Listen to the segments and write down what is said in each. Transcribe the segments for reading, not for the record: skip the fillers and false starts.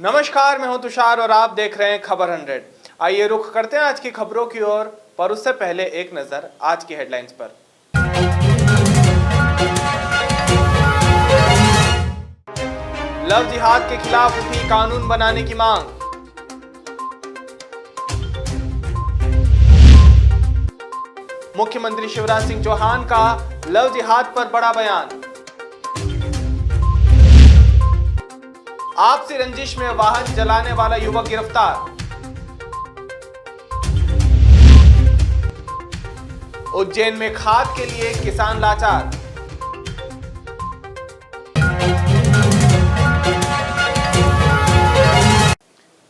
नमस्कार, मैं हूं तुषार और आप देख रहे हैं खबर 100। आइए रुख करते हैं आज की खबरों की ओर, पर उससे पहले एक नजर आज की हेडलाइंस पर। लव जिहाद के खिलाफ उठी कानून बनाने की मांग। मुख्यमंत्री शिवराज सिंह चौहान का लव जिहाद पर बड़ा बयान। आपसी रंजिश में वाहन जलाने वाला युवक गिरफ्तार। उज्जैन में खाद के लिए किसान लाचार।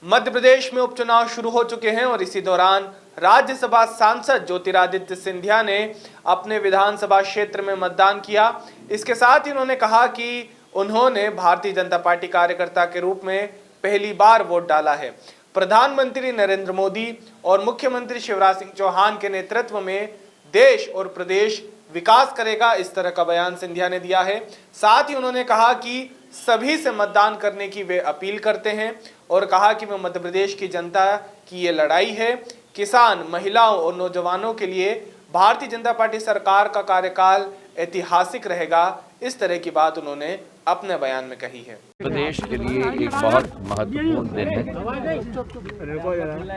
मध्य प्रदेश में उपचुनाव शुरू हो चुके हैं और इसी दौरान राज्यसभा सांसद ज्योतिरादित्य सिंधिया ने अपने विधानसभा क्षेत्र में मतदान किया। इसके साथ ही उन्होंने कहा कि उन्होंने भारतीय जनता पार्टी कार्यकर्ता के रूप में पहली बार वोट डाला है। प्रधानमंत्री नरेंद्र मोदी और मुख्यमंत्री शिवराज सिंह चौहान के नेतृत्व में देश और प्रदेश विकास करेगा, इस तरह का बयान सिंधिया ने दिया है। साथ ही उन्होंने कहा कि सभी से मतदान करने की वे अपील करते हैं और कहा कि वह मध्य प्रदेश की जनता की ये लड़ाई है। किसान, महिलाओं और नौजवानों के लिए भारतीय जनता पार्टी सरकार का कार्यकाल ऐतिहासिक रहेगा, इस तरह की बात उन्होंने अपने बयान में कही है। प्रदेश के लिए एक बहुत महत्वपूर्ण दिन है।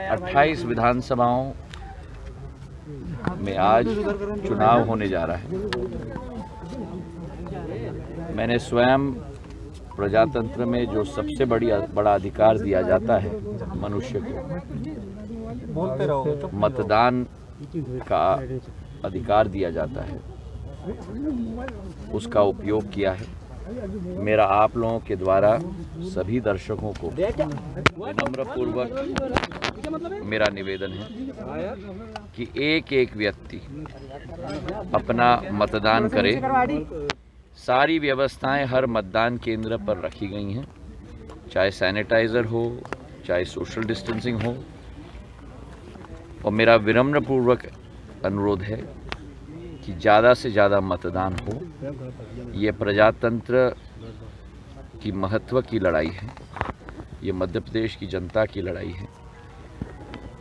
28 विधानसभाओं में आज चुनाव होने जा रहा है। मैंने स्वयं प्रजातंत्र में जो सबसे बड़ा अधिकार दिया जाता है मनुष्य को, मतदान का अधिकार दिया जाता है, उसका उपयोग किया है। मेरा आप लोगों के द्वारा सभी दर्शकों को विनम्र पूर्वक मेरा निवेदन है कि एक एक व्यक्ति अपना मतदान करे। सारी व्यवस्थाएं हर मतदान केंद्र पर रखी गई हैं, चाहे सैनिटाइजर हो, चाहे सोशल डिस्टेंसिंग हो। और मेरा विनम्र पूर्वक अनुरोध है कि ज़्यादा से ज़्यादा मतदान हो। ये प्रजातंत्र की महत्व की लड़ाई है, ये मध्य प्रदेश की जनता की लड़ाई है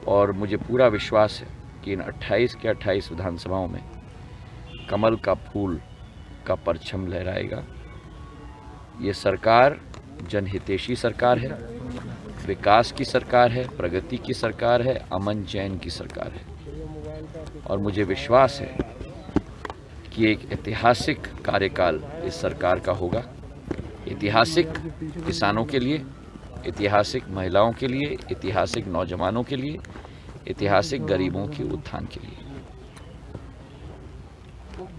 और मुझे पूरा विश्वास है कि इन 28 के 28 विधानसभाओं में कमल का फूल का परचम लहराएगा। ये सरकार जनहितैषी सरकार है, विकास की सरकार है, प्रगति की सरकार है, अमन चैन की सरकार है और मुझे विश्वास है कि एक ऐतिहासिक कार्यकाल इस सरकार का होगा। ऐतिहासिक किसानों के लिए, ऐतिहासिक महिलाओं के लिए, ऐतिहासिक नौजवानों के लिए, ऐतिहासिक गरीबों के उत्थान के लिए।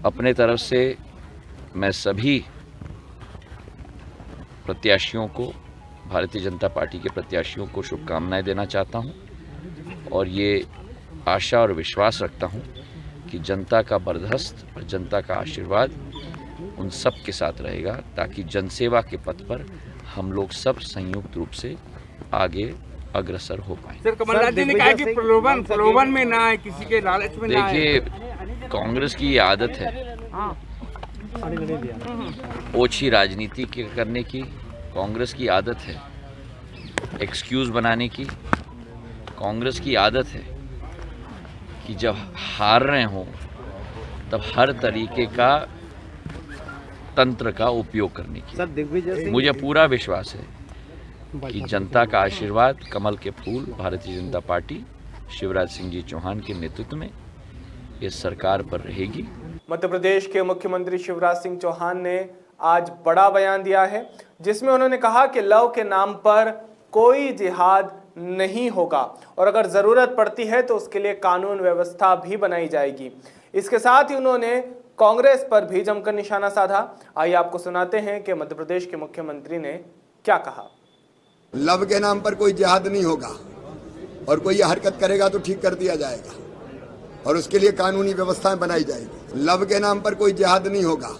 अपने तरफ से मैं सभी प्रत्याशियों को, भारतीय जनता पार्टी के प्रत्याशियों को शुभकामनाएं देना चाहता हूं और ये आशा और विश्वास रखता हूं कि जनता का बर्दाश्त और जनता का आशीर्वाद उन सब के साथ रहेगा, ताकि जनसेवा के पथ पर हम लोग सब संयुक्त रूप से आगे अग्रसर हो पाएं। सर, कमलनाथ जी ने कहा कि प्रलोभन में ना आए, किसी के लालच में ना आए। देखिए, कांग्रेस की ये आदत है ओछी राजनीति करने की। कांग्रेस की आदत है एक्सक्यूज बनाने की। कांग्रेस की आदत है कि जब हार रहे हों तब हर तरीके का तंत्र का उपयोग करने की। मुझे पूरा विश्वास है कि जनता का आशीर्वाद, कमल के फूल, भारतीय जनता पार्टी शिवराज सिंह जी चौहान के नेतृत्व में इस सरकार पर रहेगी। मध्य प्रदेश के मुख्यमंत्री शिवराज सिंह चौहान ने आज बड़ा बयान दिया है, जिसमें उन्होंने कहा कि लव के नाम पर कोई जिहाद नहीं होगा और अगर जरूरत पड़ती है तो उसके लिए कानून व्यवस्था भी बनाई जाएगी। इसके साथ ही उन्होंने कांग्रेस पर भी जमकर निशाना साधा। आइए आपको सुनाते हैं कि मध्य प्रदेश के मुख्यमंत्री ने क्या कहा। लव के नाम पर कोई जिहाद नहीं होगा और कोई ये हरकत करेगा तो ठीक कर दिया जाएगा और उसके लिए कानूनी व्यवस्थाएं बनाई जाएगी। लव के नाम पर कोई जिहाद नहीं होगा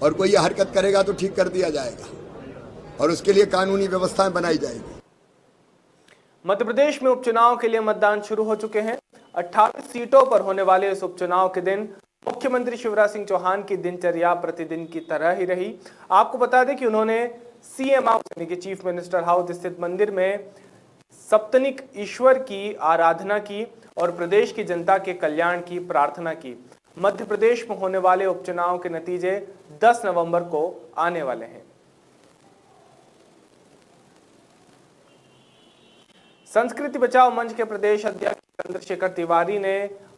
और कोई ये हरकत करेगा तो ठीक कर दिया जाएगा और उसके लिए कानूनी व्यवस्थाएं बनाई जाएगी। मध्य प्रदेश में उपचुनाव के लिए मतदान शुरू हो चुके हैं। 28 सीटों पर होने वाले इस उपचुनाव के दिन मुख्यमंत्री शिवराज सिंह चौहान की दिनचर्या प्रतिदिन की तरह ही रही। आपको बता दें कि उन्होंने सीएम हाउस यानी कि चीफ मिनिस्टर हाउस स्थित मंदिर में सप्तनिक ईश्वर की आराधना की और प्रदेश की जनता के कल्याण की प्रार्थना की। मध्य प्रदेश में होने वाले उपचुनाव के नतीजे 10 नवंबर को आने वाले हैं। संस्कृति बचाओ मंच के प्रदेश अध्यक्ष चंद्रशेखर तिवारी ने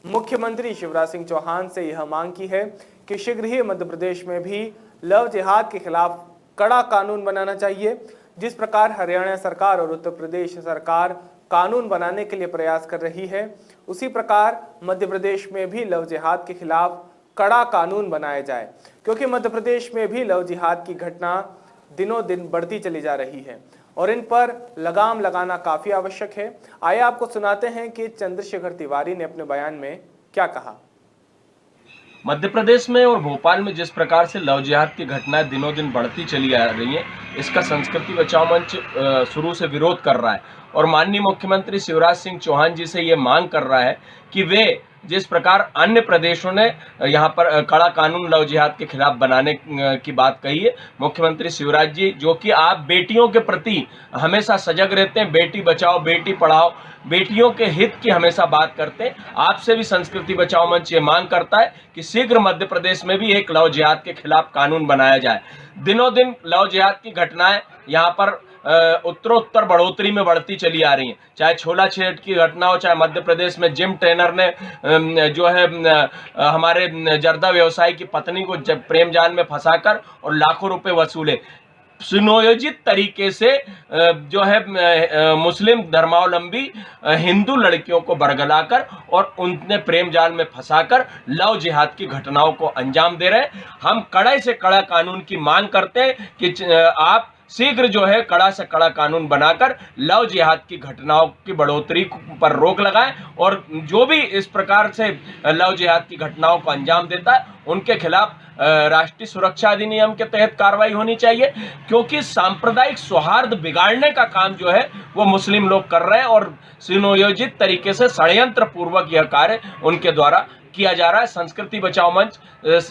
मुख्यमंत्री शिवराज सिंह चौहान से यह मांग की है कि शीघ्र ही मध्य प्रदेश में भी लव जिहाद के खिलाफ कड़ा कानून बनाना चाहिए। जिस प्रकार हरियाणा सरकार और उत्तर प्रदेश सरकार कानून बनाने के लिए प्रयास कर रही है, उसी प्रकार मध्य प्रदेश में भी लव जिहाद के खिलाफ कड़ा कानून बनाया जाए, क्योंकि मध्य प्रदेश में भी लव जिहाद की घटना दिनों दिन बढ़ती चली जा रही है और इन पर लगाम लगाना काफी आवश्यक है। आइए आपको सुनाते हैं कि चंद्रशेखर तिवारी ने अपने बयान में क्या कहा। मध्य प्रदेश में और भोपाल में जिस प्रकार से लव जिहाद की घटनाएं दिनों दिन बढ़ती चली आ रही हैं, इसका संस्कृति बचाओ मंच शुरू से विरोध कर रहा है और माननीय मुख्यमंत्री शिवराज सिंह चौहान जी से ये मांग कर रहा है कि वे जिस प्रकार अन्य प्रदेशों ने यहाँ पर कड़ा कानून लव जिहाद के खिलाफ बनाने की बात कही है, मुख्यमंत्री शिवराज जी जो कि आप बेटियों के प्रति हमेशा सजग रहते हैं, बेटी बचाओ बेटी पढ़ाओ, बेटियों के हित की हमेशा बात करते हैं, आपसे भी संस्कृति बचाओ मंच ये मांग करता है कि शीघ्र मध्य प्रदेश में भी एक लव जिहाद के खिलाफ कानून बनाया जाए। दिनों दिन लव जिहाद की घटनाएं यहाँ पर उत्तरोत्तर बढ़ोतरी में बढ़ती चली आ रही हैं, चाहे छोला छेड़ की घटना हो, चाहे मध्य प्रदेश में जिम ट्रेनर ने जो है हमारे जर्दा व्यवसायी की पत्नी को प्रेम जाल में फंसाकर और लाखों रुपए वसूले। सुनियोजित तरीके से जो है मुस्लिम धर्मावलंबी हिंदू लड़कियों को बरगलाकर और उनने प्रेम जाल में फंसाकर लव जिहाद की घटनाओं को अंजाम दे रहे हैं। हम कड़े से कड़ा कानून की मांग करते हैं कि आप शीघ्र जो है कड़ा से कड़ा कानून बनाकर लव जिहाद की घटनाओं की बढ़ोतरी पर रोक लगाएं और जो भी इस प्रकार से लव जिहाद की घटनाओं को अंजाम देता है उनके खिलाफ राष्ट्रीय सुरक्षा अधिनियम के तहत कार्रवाई होनी चाहिए, क्योंकि सांप्रदायिक सौहार्द बिगाड़ने का काम जो है वो मुस्लिम लोग कर रहे हैं और सुनियोजित तरीके से षड्यंत्र पूर्वक यह कार्य उनके द्वारा किया जा रहा है। संस्कृति बचाओ मंच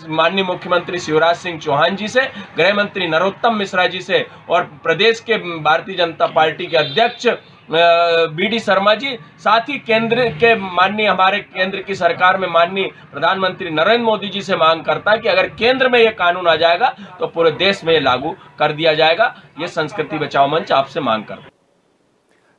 माननीय मुख्यमंत्री शिवराज सिंह चौहान जी से, गृह मंत्री नरोत्तम मिश्रा जी से और प्रदेश के भारतीय जनता पार्टी के अध्यक्ष BD शर्मा जी, साथ ही केंद्र के माननीय हमारे केंद्र की सरकार में माननीय प्रधानमंत्री नरेंद्र मोदी जी से मांग करता है कि अगर केंद्र में यह कानून आ जाएगा तो पूरे देश में लागू कर दिया जाएगा। ये संस्कृति बचाओ मंच आपसे मांग करता है।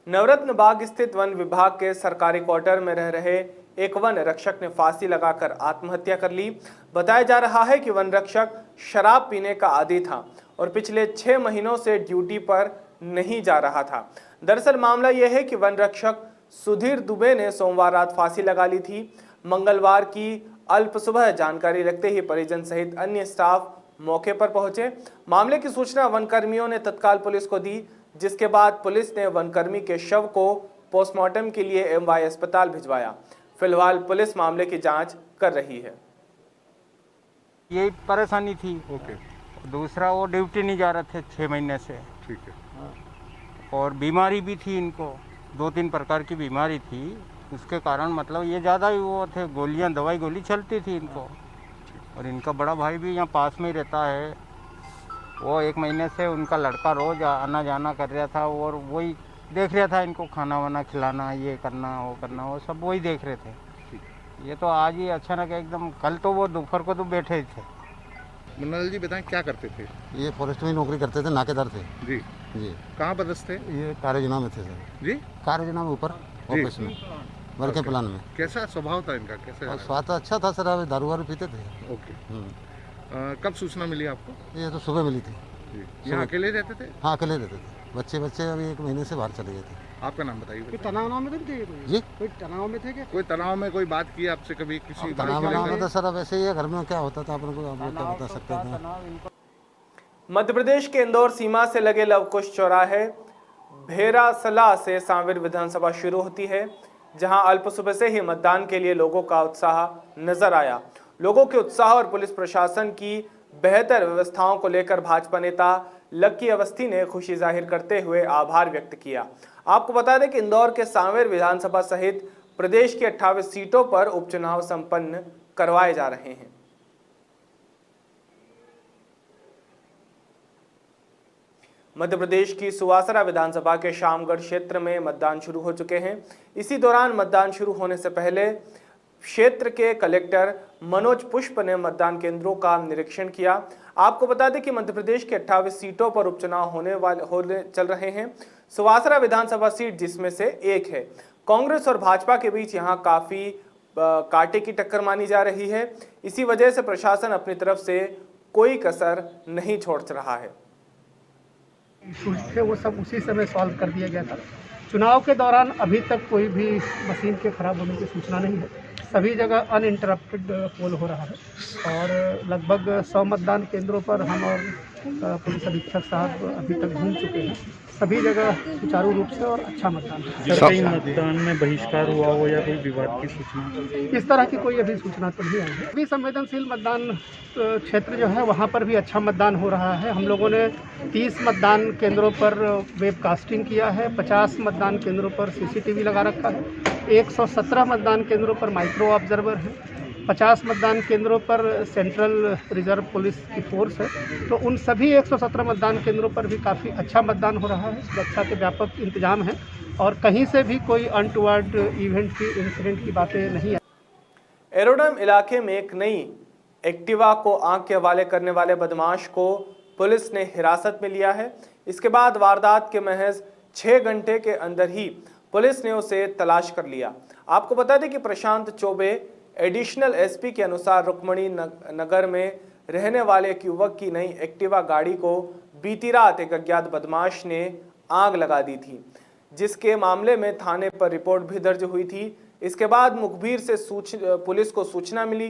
नवरत्न बाग स्थित वन विभाग के सरकारी क्वार्टर में रह रहे एक वन रक्षक ने फांसी लगाकर आत्महत्या कर ली। बताया जा रहा है कि वन रक्षक शराब पीने का आदी था और पिछले 6 महीनों से ड्यूटी पर नहीं जा रहा था। दरअसल मामला यह है कि वन रक्षक सुधीर दुबे ने सोमवार रात फांसी लगा ली थी। मंगलवार की अल्प सुबह जानकारी लगते ही परिजन सहित अन्य स्टाफ मौके पर पहुंचे। मामले की सूचना वन कर्मियों ने तत्काल पुलिस को दी, जिसके बाद पुलिस ने वनकर्मी के शव को पोस्टमार्टम के लिए MY अस्पताल भिजवाया। फिलहाल पुलिस मामले की जांच कर रही है। यही परेशानी थी। ओके। दूसरा वो ड्यूटी नहीं जा रहे थे 6 महीने से। ठीक है। और बीमारी भी थी इनको, 2-3 प्रकार की बीमारी थी, उसके कारण मतलब ये ज़्यादा ही वो थे, गोलियां दवाई गोली चलती थी इनको। और इनका बड़ा भाई भी यहाँ पास में ही रहता है, वो 1 महीने से उनका लड़का रोज़ आना जाना कर रहा था और वही देख रहा था इनको खाना वाना खिलाना, ये करना वो सब वही देख रहे थे। ये तो आज ही अचानक एकदम, कल तो वो दोपहर को तो बैठे थे। मुन्नालाल जी बताएं क्या करते थे? ये फॉरेस्ट में नौकरी करते थे, नाकेदार थे। जी जी। कहाँ पदस्थ थे? ये कार्ययोजना में थे सर। जी। कार्ययोजना में ऊपर ऑफिस में, वर्क प्लान में। कैसा स्वभाव था इनका? कैसे? और स्वाद अच्छा था सर, अभी दारू वारू पीते थे। ओके। कब सूचना मिली आपको? ये तो सुबह मिली थी। यहाँ अकेले रहते थे? हाँ अकेले रहते थे। बच्चे अभी 1 महीने से बाहर चले गए थे। आपका नाम बताइए। कोई तनाव में थे जी? कोई तनाव में थे क्या? कोई तनाव में कोई बात की आपसे कभी? किसी तनाव में तो सर अब ऐसे ही है, घर में क्या होता था अपन को आप लोग क्या बता सकते थे। मध्य प्रदेश के इंदौर सीमा से लगे लवकुश चौराहे भेरासला से सांवेर विधानसभा शुरू होती है, जहां अल्प सुबह से ही मतदान के लिए लोगों का उत्साह नजर आया। लोगों के उत्साह और पुलिस प्रशासन की बेहतर व्यवस्थाओं को लेकर भाजपा नेता लक्की अवस्थी ने खुशी जाहिर करते हुए आभार व्यक्त किया। आपको बता दें कि इंदौर के सांवेर विधानसभा सहित प्रदेश की 28 सीटों पर उपचुनाव संपन्न करवाए जा रहे हैं। मध्य प्रदेश की सुवासरा विधानसभा के शामगढ़ क्षेत्र में मतदान शुरू हो चुके हैं। इसी दौरान मतदान शुरू होने से पहले क्षेत्र के कलेक्टर मनोज पुष्प ने मतदान केंद्रों का निरीक्षण किया। आपको बता दें कि मध्य प्रदेश के 28 सीटों पर उपचुनाव होने चल रहे हैं। सुवासरा विधानसभा सीट जिसमें से एक है। कांग्रेस और भाजपा के बीच यहां काफी कांटे की टक्कर मानी जा रही है। इसी वजह से प्रशासन अपनी तरफ से कोई कसर नहीं छोड़ रहा है। इशूज थे वो सब उसी समय सॉल्व कर दिया गया था। चुनाव के दौरान अभी तक कोई भी मशीन के खराब होने की सूचना नहीं है। सभी जगह अनइंटरप्टेड पोल हो रहा है और लगभग 100 मतदान केंद्रों पर हम और पुलिस अधीक्षक साहब अभी तक घूम चुके हैं। सभी जगह सुचारू रूप से और अच्छा मतदान है। कहीं मतदान में बहिष्कार हुआ हो या कोई विवाद की सूचना? इस तरह की कोई अभी सूचना तो नहीं आई है। अभी संवेदनशील मतदान क्षेत्र जो है वहाँ पर भी अच्छा मतदान हो रहा है। हम लोगों ने 30 मतदान केंद्रों पर वेबकास्टिंग किया है, 50 मतदान केंद्रों पर सीसीटीवी लगा रखा है, 117 मतदान केंद्रों पर माइक्रो ऑब्जर्वर है, 50 मतदान केंद्रों पर सेंट्रल रिजर्व पुलिस की फोर्स है। तो उन सभी 117 मतदान केंद्रों पर भी काफ़ी अच्छा मतदान हो रहा है। सुरक्षा के व्यापक इंतजाम हैं और कहीं से भी कोई अनटुवर्ड इंसिडेंट की बातें नहीं आई। एरोडम इलाके में एक नई एक्टिवा को आग के हवाले करने वाले बदमाश को पुलिस ने हिरासत में लिया है। इसके बाद वारदात के महज 6 घंटे के अंदर ही पुलिस ने उसे तलाश कर लिया। आपको बता दें कि प्रशांत चौबे एडिशनल एसपी के अनुसार रुक्मणी नगर में रहने वाले एक युवक की नई एक्टिवा गाड़ी को बीती रात एक अज्ञात बदमाश ने आग लगा दी थी, जिसके मामले में थाने पर रिपोर्ट भी दर्ज हुई थी। इसके बाद मुखबिर से पुलिस को सूचना मिली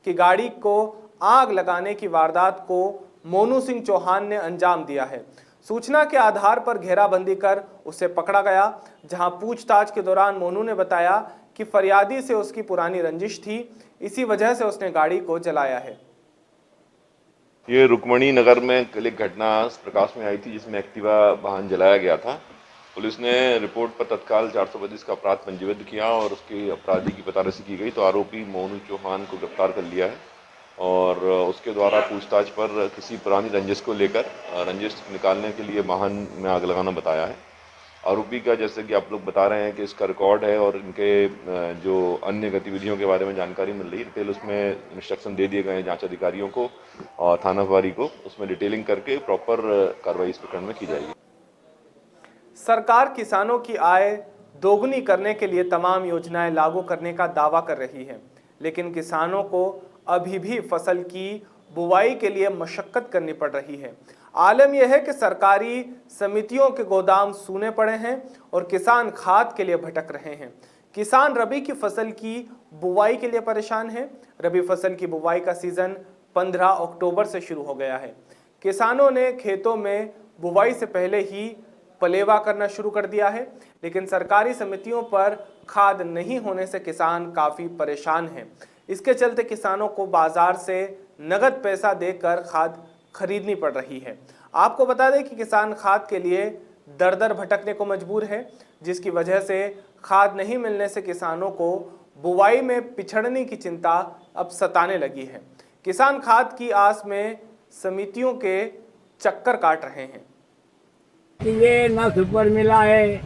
कि गाड़ी को आग लगाने की वारदात को मोनू सिंह चौहान ने अंजाम दिया है। सूचना के आधार पर घेराबंदी कर उसे पकड़ा गया, जहां पूछताछ के दौरान मोनू ने बताया कि फरियादी से उसकी पुरानी रंजिश थी, इसी वजह से उसने गाड़ी को जलाया है। ये रुक्मणी नगर में कल एक घटना प्रकाश में आई थी जिसमें एक्टिवा वाहन जलाया गया था। पुलिस ने रिपोर्ट पर तत्काल 425 का अपराध पंजीबद्ध किया और उसके अपराधी की पतारसी की गई तो आरोपी मोनू चौहान को गिरफ्तार कर लिया है और उसके द्वारा पूछताछ पर किसी पुरानी रंजिश को लेकर रंजिश निकालने के लिए वाहन में आग लगाना बताया है। आरोपी का जैसे कि आप लोग बता रहे हैं कि इसका रिकॉर्ड है और इनके जो अन्य गतिविधियों के बारे में जानकारी मिल रही है। डिटेल उसमें इंस्ट्रक्शन दे दिए गए हैं जांच अधिकारियों को और थाना प्रभारी को, उसमें डिटेलिंग करके प्रॉपर कार्रवाई इस प्रकरण में की जाएगी। सरकार किसानों की आय दोगुनी करने के लिए तमाम योजनाएं लागू करने का दावा कर रही है, लेकिन किसानों को अभी भी फसल की बुवाई के लिए मशक्कत करनी पड़ रही है। आलम यह है कि सरकारी समितियों के गोदाम सूने पड़े हैं और किसान खाद के लिए भटक रहे हैं। किसान रबी की फसल की बुवाई के लिए परेशान हैं। रबी फसल की बुवाई का सीजन 15 अक्टूबर से शुरू हो गया है। किसानों ने खेतों में बुवाई से पहले ही पलेवा करना शुरू कर दिया है, लेकिन सरकारी समितियों पर खाद नहीं होने से किसान काफ़ी परेशान हैं। इसके चलते किसानों को बाजार से नगद पैसा देकर खाद खरीदनी पड़ रही है। आपको बता दें कि किसान खाद के लिए दर दर भटकने को मजबूर है, जिसकी वजह से खाद नहीं मिलने से किसानों को बुवाई में पिछड़ने की चिंता अब सताने लगी है। किसान खाद की आस में समितियों के चक्कर काट रहे हैं। ये ना सुपर मिला है,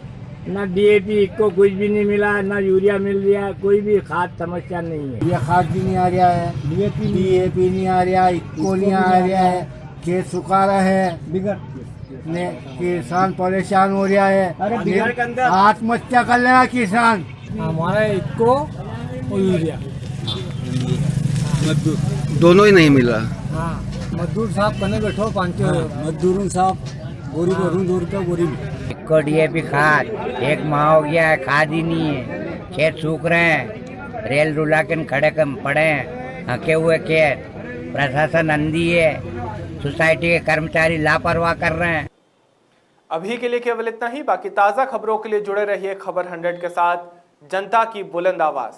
ना डीएपी को कुछ भी नहीं मिला, ना यूरिया मिल रहा, कोई भी खाद समस्या नहीं है। ये खाद भी नहीं आ रहा है, डीएपी नहीं आ रहा, इक्को नहीं आ रहा है, खेत सुखा रहा है, किसान परेशान हो रहा है, आत्महत्या कर रहा है किसान। हमारा इक्को और यूरिया दोनों ही नहीं मिला। हाँ, मजदूर साहब कने बैठो 5 मजदूर साहब बोरी को 2 रुपये बोरी। इक्को डीएपी खाद 1 माह हो गया है, खाद ही नहीं है, खेत सूख रहे हैं, रेल रुला के खड़े पड़े हैं, हके हुए खेत, प्रशासन अंधी है, सोसाइटी के कर्मचारी लापरवाह कर रहे हैं। अभी के लिए केवल इतना ही। बाकी ताज़ा खबरों के लिए जुड़े रहिए खबर 100 के साथ, जनता की बुलंद आवाज़।